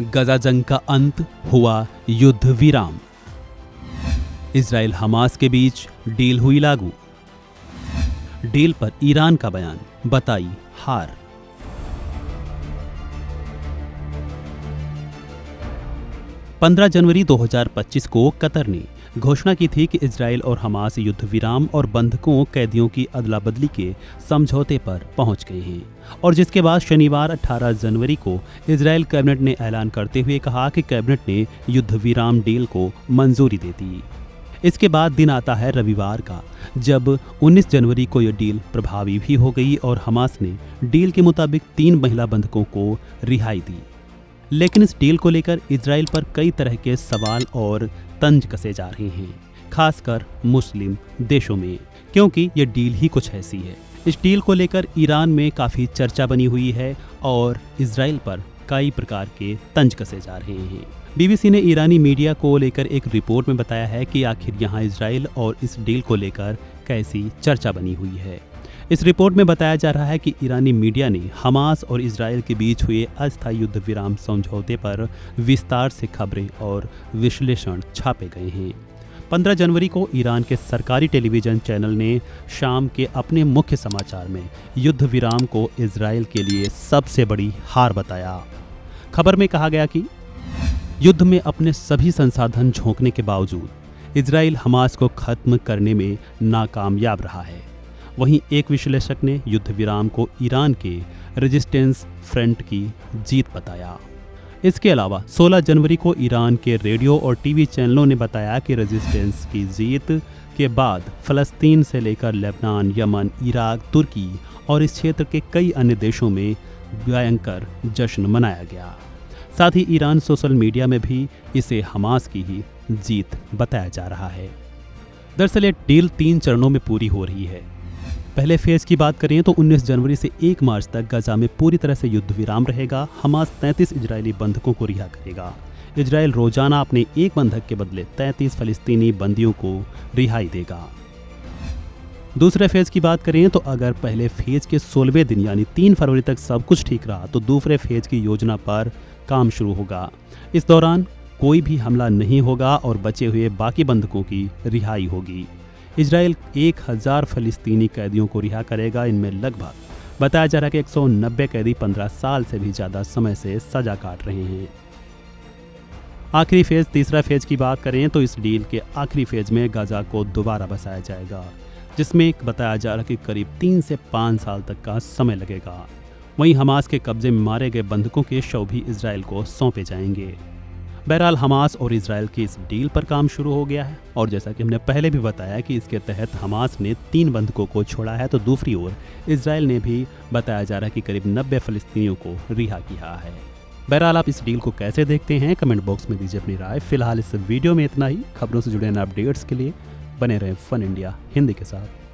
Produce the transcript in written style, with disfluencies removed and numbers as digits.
गजा जंग का अंत, हुआ युद्ध विराम। इजराइल हमास के बीच डील हुई लागू। डील पर ईरान का बयान, बताई हार। पंद्रह जनवरी 2025 को कतर ने घोषणा की थी कि इजराइल और हमास युद्ध विराम और बंधकों कैदियों की अदला बदली के समझौते पर पहुंच गए हैं, और जिसके बाद शनिवार 18 जनवरी को इजराइल कैबिनेट ने ऐलान करते हुए कहा कि कैबिनेट ने युद्ध विराम डील को मंजूरी दे दी। इसके बाद दिन आता है रविवार का, जब 19 जनवरी को यह डील प्रभावी भी हो गई और हमास ने डील के मुताबिक 3 महिला बंधकों को रिहाई दी। लेकिन इस डील को लेकर इजराइल पर कई तरह के सवाल और तंज कसे जा रहे हैं, खासकर मुस्लिम देशों में, क्योंकि ये डील ही कुछ ऐसी है। इस डील को लेकर ईरान में काफ़ी चर्चा बनी हुई है और इजराइल पर कई प्रकार के तंज कसे जा रहे हैं। बीबीसी ने ईरानी मीडिया को लेकर एक रिपोर्ट में बताया है कि आखिर यहाँ इजराइल और इस डील को लेकर कैसी चर्चा बनी हुई है। इस रिपोर्ट में बताया जा रहा है कि ईरानी मीडिया ने हमास और इजराइल के बीच हुए अस्थायी युद्ध विराम समझौते पर विस्तार से खबरें और विश्लेषण छापे गए हैं। 15 जनवरी को ईरान के सरकारी टेलीविजन चैनल ने शाम के अपने मुख्य समाचार में युद्ध विराम को इजराइल के लिए सबसे बड़ी हार बताया। खबर में कहा गया कि युद्ध में अपने सभी संसाधन झोंकने के बावजूद इजराइल हमास को खत्म करने में नाकामयाब रहा है। वहीं एक विश्लेषक ने युद्ध विराम को ईरान के रेजिस्टेंस फ्रंट की जीत बताया। इसके अलावा 16 जनवरी को ईरान के रेडियो और टीवी चैनलों ने बताया कि रेजिस्टेंस की जीत के बाद फ़लस्तीन से लेकर लेबनान, यमन, इराक, तुर्की और इस क्षेत्र के कई अन्य देशों में भयंकर जश्न मनाया गया। साथ ही ईरान सोशल मीडिया में भी इसे हमास की ही जीत बताया जा रहा है। दरअसल ये डील 3 चरणों में पूरी हो रही है। पहले फेज की बात करें तो 19 जनवरी से 1 मार्च तक गजा में पूरी तरह से युद्ध विराम रहेगा। हमास 33 इजरायली बंधकों को रिहा करेगा। इजराइल रोजाना अपने एक बंधक के बदले 33 फलस्तीनी बंदियों को रिहाई देगा। दूसरे फेज की बात करें तो अगर पहले फेज के 16वें दिन यानी 3 फरवरी तक सब कुछ ठीक रहा तो दूसरे फेज की योजना पर काम शुरू होगा। इस दौरान कोई भी हमला नहीं होगा और बचे हुए बाकी बंधकों की रिहाई होगी। इजराइल 1000 फलस्तीनी कैदियों को रिहा करेगा। इनमें लगभग बताया जा रहा है कि 190 कैदी 15 साल से भी ज़्यादा समय से सजा काट रहे हैं। आखिरी फेज, तीसरा फेज की बात करें तो इस डील के आखिरी फेज में गजा को दोबारा बसाया जाएगा, जिसमें बताया जा रहा है कि करीब 3 से 5 साल तक का समय लगेगा। वहीं हमास के कब्जे में मारे गए बंधकों के शव भी इजराइल को सौंपे जाएंगे। बहरहाल हमास और इजराइल की इस डील पर काम शुरू हो गया है, और जैसा कि हमने पहले भी बताया कि इसके तहत हमास ने 3 बंधकों को छोड़ा है, तो दूसरी ओर इजराइल ने भी बताया जा रहा है कि करीब 90 फलस्तीनियों को रिहा किया है। बहरहाल आप इस डील को कैसे देखते हैं, कमेंट बॉक्स में दीजिए अपनी राय। फिलहाल इस वीडियो में इतना ही। खबरों से जुड़े अपडेट्स के लिए बने रहें फन इंडिया हिंदी के साथ।